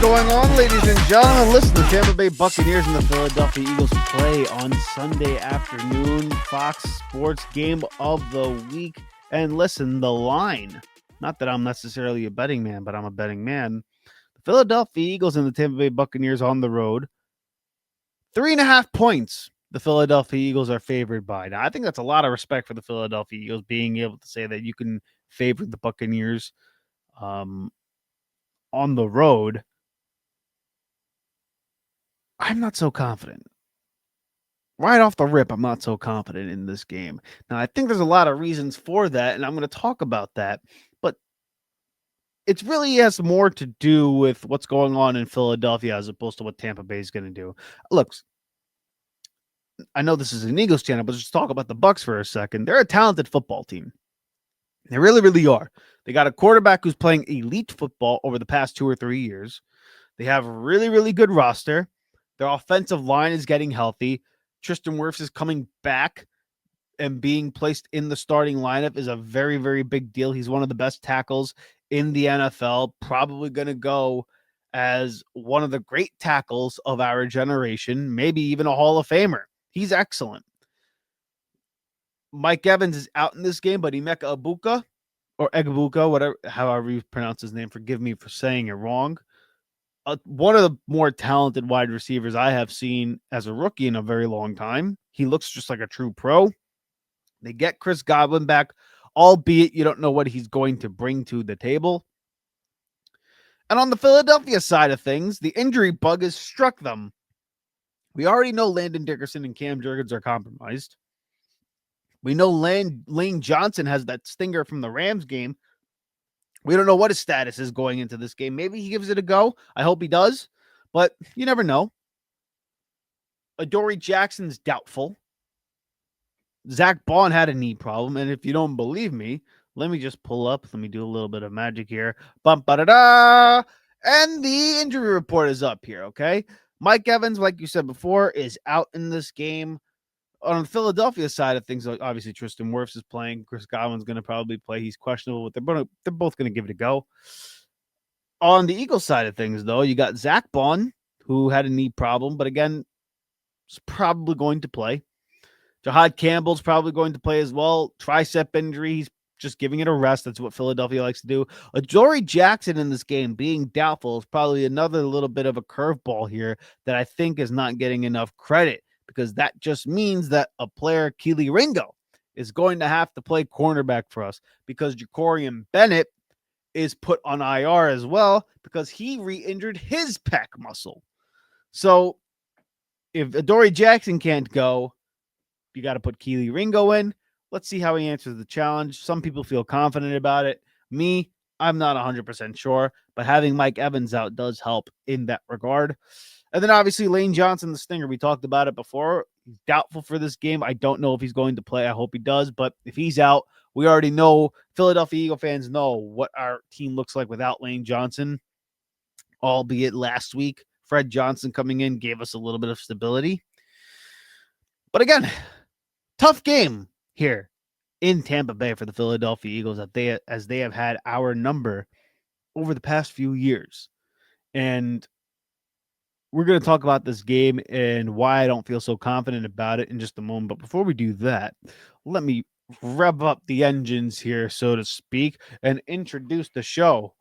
going on, ladies and gentlemen? Listen, the Tampa Bay Buccaneers and the Philadelphia Eagles play on Sunday afternoon. Fox Sports Game of the Week. And listen, the line, not that I'm necessarily a betting man, but I'm a betting man. The Philadelphia Eagles and the Tampa Bay Buccaneers on the road. 3.5 points the Philadelphia Eagles are favored by. Now, I think that's a lot of respect for the Philadelphia Eagles being able to say that you can favor the Buccaneers on the road. I'm not so confident. Right off the rip, I'm not so confident in this game. Now, I think there's a lot of reasons for that, and I'm going to talk about that. But it really has more to do with what's going on in Philadelphia as opposed to what Tampa Bay is going to do. Look, I know this is an Eagles channel, but just talk about the Bucs for a second. They're a talented football team. They really, really are. They got a quarterback who's playing elite football over the past 2 or 3 years. They have a really, really good roster. Their offensive line is getting healthy. Tristan Wirfs is coming back and being placed in the starting lineup is a very, very big deal. He's one of the best tackles in the NFL, probably going to go as one of the great tackles of our generation, maybe even a Hall of Famer. He's excellent. Mike Evans is out in this game, but Emeka Egbuka, or Egbuka, whatever, however you pronounce his name, forgive me for saying it wrong. One of the more talented wide receivers I have seen as a rookie in a very long time. He looks just like a true pro. They get Chris Godwin back, albeit you don't know what he's going to bring to the table. And on the Philadelphia side of things, the injury bug has struck them. We already know Landon Dickerson and Cam Jurgens are compromised. We know Lane Johnson has that stinger from the Rams game. We don't know what his status is going into this game. Maybe he gives it a go. I hope he does, but you never know. Adoree Jackson's doubtful. Zach Bond had a knee problem, and if you don't believe me, let me just pull up. Let me do a little bit of magic here. Bum-ba-da-da! And the injury report is up here, okay? Mike Evans, like you said before, is out in this game. On the Philadelphia side of things, obviously Tristan Wirfs is playing. Chris Godwin's going to probably play. He's questionable, but they're both going to give it a go. On the Eagles side of things, though, you got Zach Bond, who had a knee problem, but again, is probably going to play. Jahad Campbell's probably going to play as well. Tricep injury, he's just giving it a rest. That's what Philadelphia likes to do. Adoree Jackson in this game being doubtful is probably another little bit of a curveball here that I think is not getting enough credit, because that just means that a player, Keely Ringo, is going to have to play cornerback for us, because Jacorian Bennett is put on IR as well because he re-injured his pec muscle. So if Adoree Jackson can't go, you got to put Keely Ringo in. Let's see how he answers the challenge. Some people feel confident about it. Me, I'm not 100% sure, but having Mike Evans out does help in that regard. And then obviously Lane Johnson, the stinger. We talked about it before. He's doubtful for this game. I don't know if he's going to play. I hope he does. But if he's out, we already know, Philadelphia Eagle fans know what our team looks like without Lane Johnson, albeit last week, Fred Johnson coming in gave us a little bit of stability. But again, tough game here in Tampa Bay for the Philadelphia Eagles, as they have had our number over the past few years. And we're going to talk about this game and why I don't feel so confident about it in just a moment. But before we do that, let me rev up the engines here, so to speak, and introduce the show.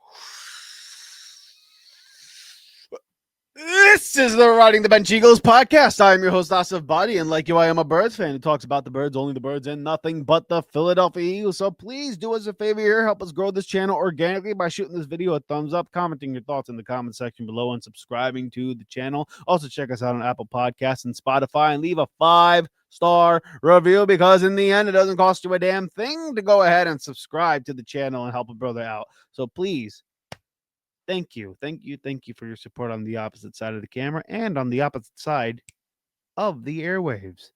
This is the Riding the Bench Eagles podcast. I am your host, Asif Badi, and like you, I am a Birds fan who talks about the Birds, only the Birds, and nothing but the Philadelphia Eagles. So please do us a favor here. Help us grow this channel organically by shooting this video a thumbs up, commenting your thoughts in the comment section below, and subscribing to the channel. Also, check us out on Apple Podcasts and Spotify, and leave a 5-star review, because in the end, it doesn't cost you a damn thing to go ahead and subscribe to the channel and help a brother out. So please, thank you for your support on the opposite side of the camera and on the opposite side of the airwaves.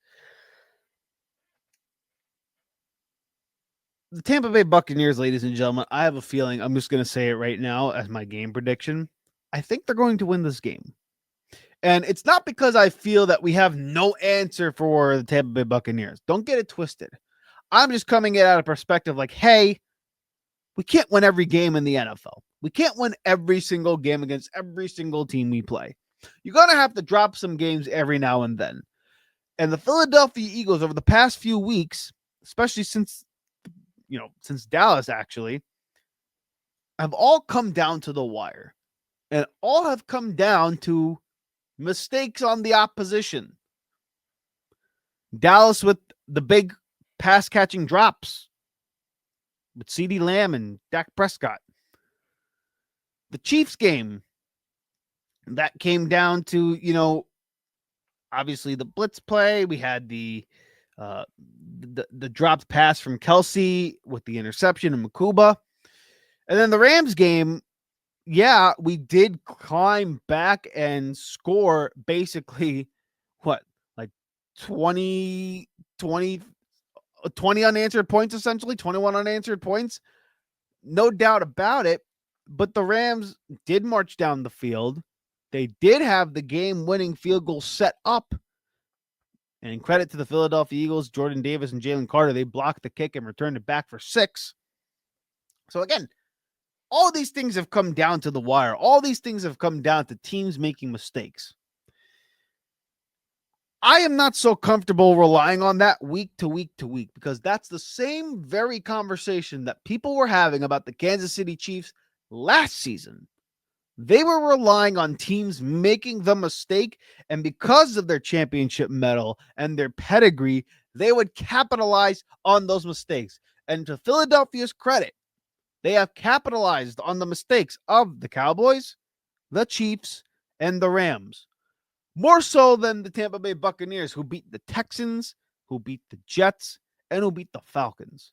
The Tampa Bay Buccaneers, ladies and gentlemen, I have a feeling, I'm just going to say it right now as my game prediction, I think they're going to win this game. And it's not because I feel that we have no answer for the Tampa Bay Buccaneers. Don't get it twisted. I'm just coming at a perspective like, hey, We can't win every game in the NFL. We can't win every single game against every single team we play. You're going to have to drop some games every now and then. And the Philadelphia Eagles over the past few weeks, especially since Dallas actually, have all come down to the wire. And all have come down to mistakes on the opposition. Dallas with the big pass catching drops with CeeDee Lamb and Dak Prescott. The Chiefs game, that came down to, obviously the blitz play. We had the dropped pass from Kelsey with the interception and Makuba. And then the Rams game, yeah, we did climb back and score basically like 20 unanswered points, essentially 21 unanswered points. No doubt about it. But the Rams did march down the field. They did have the game-winning field goal set up. And credit to the Philadelphia Eagles, Jordan Davis and Jalen Carter. They blocked the kick and returned it back for 6. So again, all these things have come down to the wire. All these things have come down to teams making mistakes. I am not so comfortable relying on that week to week to week, because that's the same very conversation that people were having about the Kansas City Chiefs last season. They were relying on teams making the mistake, and because of their championship medal and their pedigree, they would capitalize on those mistakes. And to Philadelphia's credit, they have capitalized on the mistakes of the Cowboys, the Chiefs, and the Rams. More so than the Tampa Bay Buccaneers, who beat the Texans, who beat the Jets, and who beat the Falcons.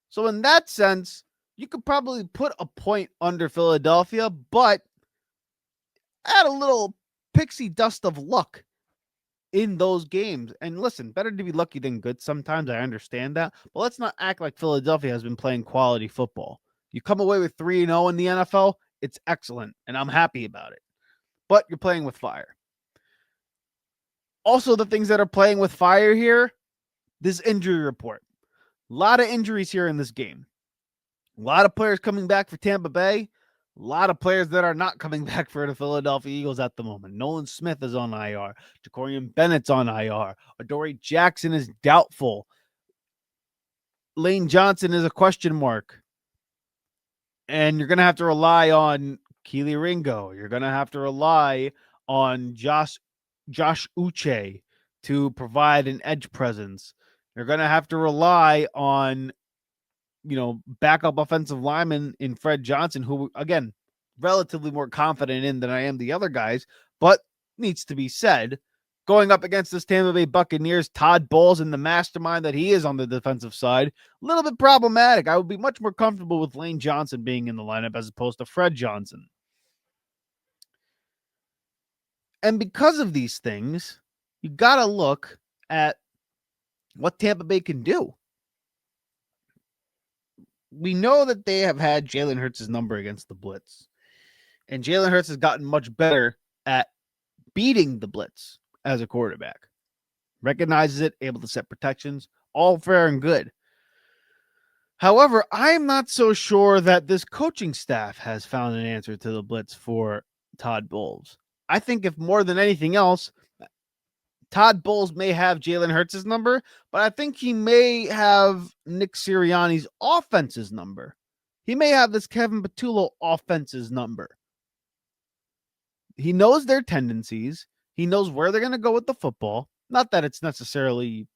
So in that sense, you could probably put a point under Philadelphia, but add a little pixie dust of luck in those games. And listen, better to be lucky than good sometimes. I understand that. But let's not act like Philadelphia has been playing quality football. You come away with 3-0 in the NFL, it's excellent, and I'm happy about it. But you're playing with fire. Also, the things that are playing with fire here, this injury report. A lot of injuries here in this game. A lot of players coming back for Tampa Bay. A lot of players that are not coming back for the Philadelphia Eagles at the moment. Nolan Smith is on IR. Jacorian Bennett's on IR. Adoree Jackson is doubtful. Lane Johnson is a question mark. And you're going to have to rely on Keely Ringo. You're going to have to rely on Josh Uche to provide an edge presence. You're going to have to rely on, backup offensive lineman in Fred Johnson, who, again, relatively more confident in than I am the other guys, but needs to be said. Going up against this Tampa Bay Buccaneers, Todd Bowles and the mastermind that he is on the defensive side, a little bit problematic. I would be much more comfortable with Lane Johnson being in the lineup as opposed to Fred Johnson. And because of these things, you got to look at what Tampa Bay can do. We know that they have had Jalen Hurts' number against the blitz. And Jalen Hurts has gotten much better at beating the blitz as a quarterback. Recognizes it, able to set protections, all fair and good. However, I'm not so sure that this coaching staff has found an answer to the blitz for Todd Bowles. I think if more than anything else, Todd Bowles may have Jalen Hurts' number, but I think he may have Nick Sirianni's offense's number. He may have this Kevin Patullo offense's number. He knows their tendencies. He knows where they're going to go with the football. Not that it's necessarily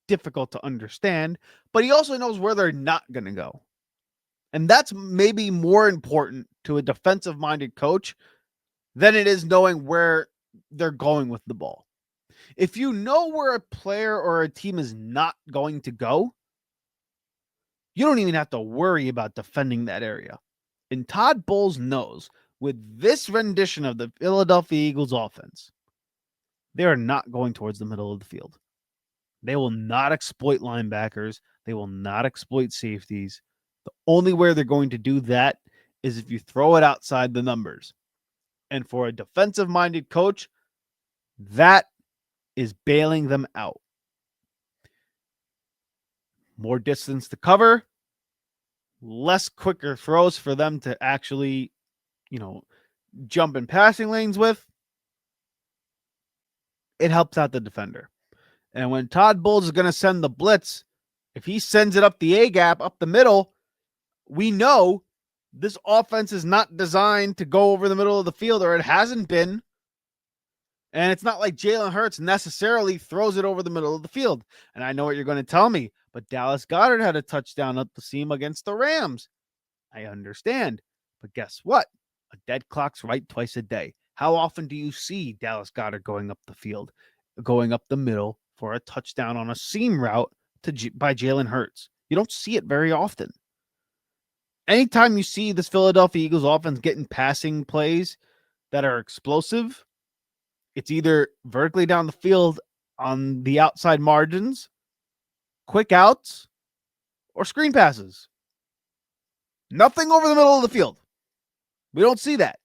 difficult to understand, but he also knows where they're not going to go. And that's maybe more important to a defensive-minded coach than it is knowing where they're going with the ball. If you know where a player or a team is not going to go, you don't even have to worry about defending that area. And Todd Bowles knows with this rendition of the Philadelphia Eagles offense, they are not going towards the middle of the field. They will not exploit linebackers. They will not exploit safeties. The only way they're going to do that is if you throw it outside the numbers. And for a defensive-minded coach, that is bailing them out. More distance to cover, less quicker throws for them to actually, jump in passing lanes with, it helps out the defender. And when Todd Bowles is going to send the blitz, if he sends it up the A gap, up the middle, we know this offense is not designed to go over the middle of the field, or it hasn't been. And it's not like Jalen Hurts necessarily throws it over the middle of the field. And I know what you're going to tell me, but Dallas Goedert had a touchdown up the seam against the Rams. I understand. But guess what? A dead clock's right twice a day. How often do you see Dallas Goedert going up the field, going up the middle for a touchdown on a seam route by Jalen Hurts? You don't see it very often. Anytime you see this Philadelphia Eagles offense getting passing plays that are explosive, it's either vertically down the field on the outside margins, quick outs, or screen passes. Nothing over the middle of the field. We don't see that.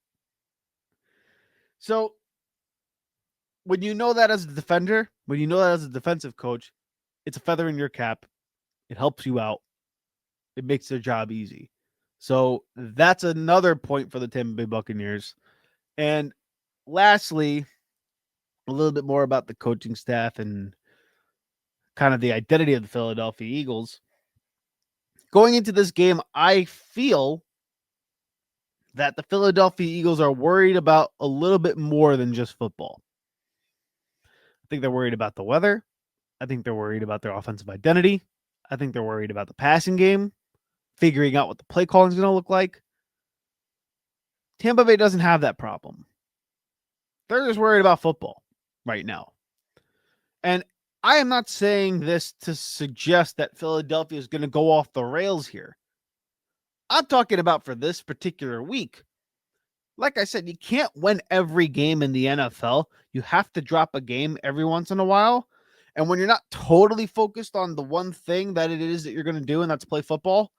So when you know that as a defender, when you know that as a defensive coach, it's a feather in your cap. It helps you out. It makes their job easy. So that's another point for the Tampa Bay Buccaneers. And lastly, a little bit more about the coaching staff and kind of the identity of the Philadelphia Eagles. Going into this game, I feel that the Philadelphia Eagles are worried about a little bit more than just football. I think they're worried about the weather. I think they're worried about their offensive identity. I think they're worried about the passing game, figuring out what the play calling is going to look like. Tampa Bay doesn't have that problem. They're just worried about football right now. And I am not saying this to suggest that Philadelphia is going to go off the rails here. I'm talking about for this particular week. Like I said, you can't win every game in the NFL. You have to drop a game every once in a while. And when you're not totally focused on the one thing that it is that you're going to do, and that's play football,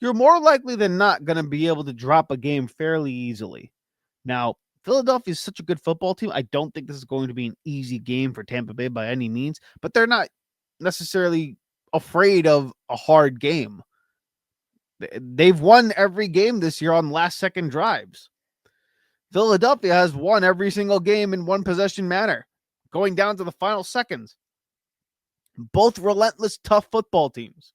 you're more likely than not going to be able to drop a game fairly easily. Now, Philadelphia is such a good football team. I don't think this is going to be an easy game for Tampa Bay by any means, but they're not necessarily afraid of a hard game. They've won every game this year on last-second drives. Philadelphia has won every single game in one possession manner, going down to the final seconds. Both relentless, tough football teams,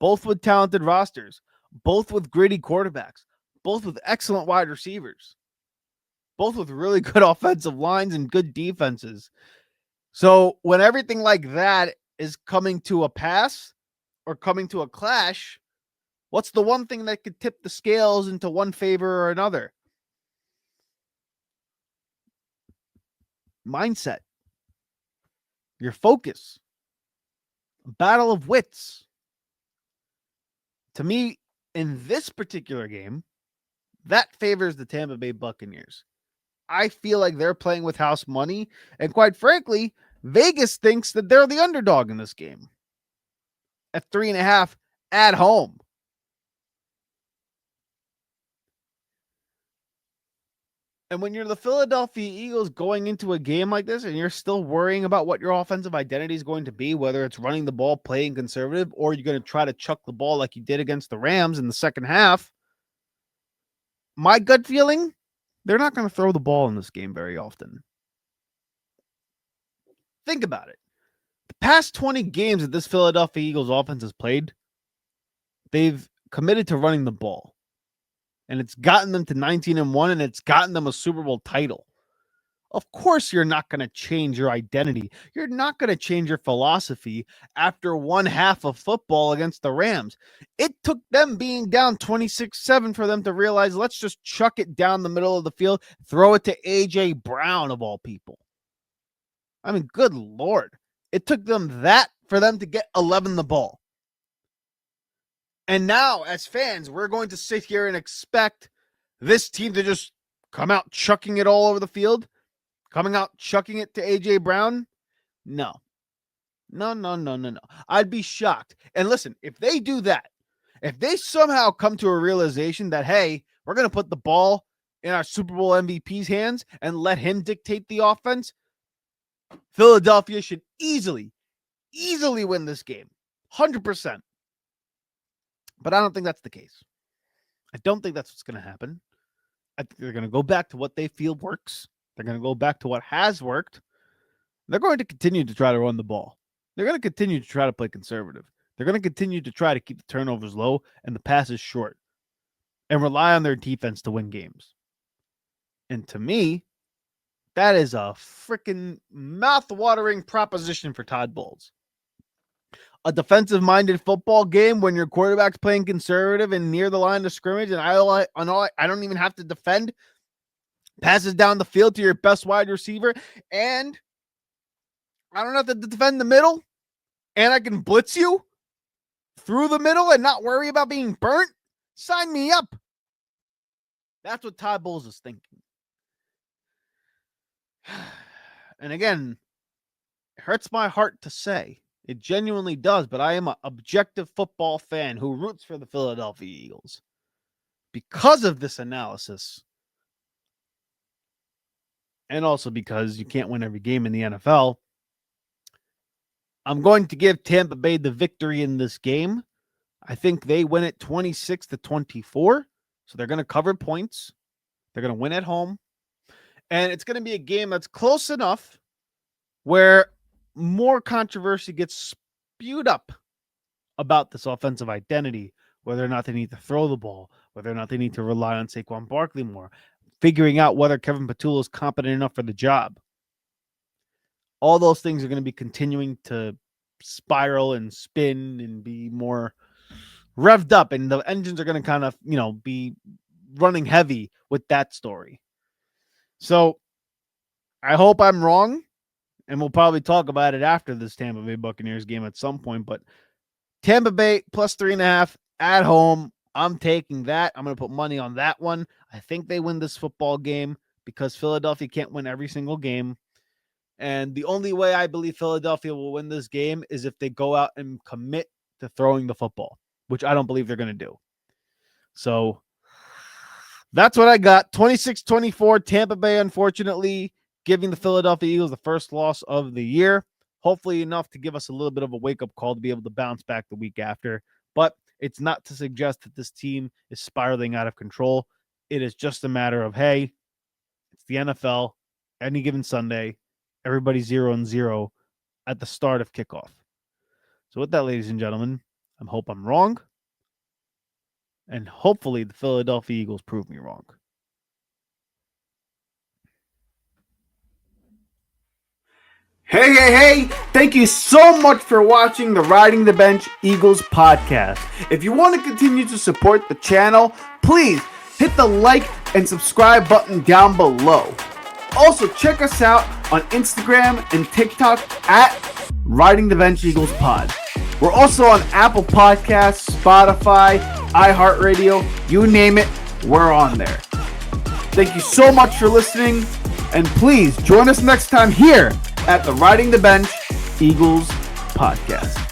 both with talented rosters, both with gritty quarterbacks, both with excellent wide receivers, both with really good offensive lines and good defenses. So when everything like that is coming to a pass or coming to a clash, what's the one thing that could tip the scales into one favor or another? Mindset, your focus, a battle of wits. To me, in this particular game, that favors the Tampa Bay Buccaneers. I feel like they're playing with house money, and quite frankly, Vegas thinks that they're the underdog in this game at 3.5 at home. And when you're the Philadelphia Eagles going into a game like this and you're still worrying about what your offensive identity is going to be, whether it's running the ball, playing conservative, or you're going to try to chuck the ball like you did against the Rams in the second half, my gut feeling, they're not going to throw the ball in this game very often. Think about it. The past 20 games that this Philadelphia Eagles offense has played, they've committed to running the ball. And it's gotten them to 19-1, and it's gotten them a Super Bowl title. Of course, you're not going to change your identity. You're not going to change your philosophy after one half of football against the Rams. It took them being down 26-7 for them to realize, let's just chuck it down the middle of the field, throw it to A.J. Brown, of all people. I mean, good Lord. It took them that for them to get 11 the ball. And now, as fans, we're going to sit here and expect this team to just come out chucking it all over the field, coming out chucking it to A.J. Brown? No. No. I'd be shocked. And listen, if they do that, if they somehow come to a realization that, hey, we're going to put the ball in our Super Bowl MVP's hands and let him dictate the offense, Philadelphia should easily win this game. 100%. But I don't think that's the case. I don't think that's what's going to happen. I think they're going to go back to what they feel works. They're going to go back to what has worked. They're going to continue to try to run the ball. They're going to continue to try to play conservative. They're going to continue to try to keep the turnovers low and the passes short and rely on their defense to win games. And to me, that is a freaking mouth-watering proposition for Todd Bowles. A defensive-minded football game when your quarterback's playing conservative and near the line of scrimmage, and I don't even have to defend. Passes down the field to your best wide receiver, and I don't have to defend the middle, and I can blitz you through the middle and not worry about being burnt. Sign me up. That's what Todd Bowles is thinking. And again, it hurts my heart to say. It genuinely does, but I am an objective football fan who roots for the Philadelphia Eagles. Because of this analysis, and also because you can't win every game in the NFL, I'm going to give Tampa Bay the victory in this game. I think they win it 26-24. So they're going to cover points. They're going to win at home. And it's going to be a game that's close enough where more controversy gets spewed up about this offensive identity, whether or not they need to throw the ball, whether or not they need to rely on Saquon Barkley more, figuring out whether Kevin Patullo is competent enough for the job. All those things are going to be continuing to spiral and spin and be more revved up, and the engines are going to kind of, be running heavy with that story. So I hope I'm wrong, and we'll probably talk about it after this Tampa Bay Buccaneers game at some point, but Tampa Bay plus 3.5 at home. I'm taking that. I'm going to put money on that one. I think they win this football game because Philadelphia can't win every single game. And the only way I believe Philadelphia will win this game is if they go out and commit to throwing the football, which I don't believe they're going to do. So that's what I got. 26-24, Tampa Bay, unfortunately, giving the Philadelphia Eagles the first loss of the year. Hopefully enough to give us a little bit of a wake-up call to be able to bounce back the week after. But it's not to suggest that this team is spiraling out of control. It is just a matter of, hey, it's the NFL. Any given Sunday, everybody's 0-0 at the start of kickoff. So with that, ladies and gentlemen, I hope I'm wrong. And hopefully the Philadelphia Eagles prove me wrong. Hey. Thank you so much for watching the Riding the Bench Eagles podcast. If you want to continue to support the channel, please hit the like and subscribe button down below. Also, check us out on Instagram and TikTok at Riding the Bench Eagles Pod. We're also on Apple Podcasts, Spotify, iHeartRadio, you name it, we're on there. Thank you so much for listening, and please join us next time here at the Riding the Bench Eagles Podcast.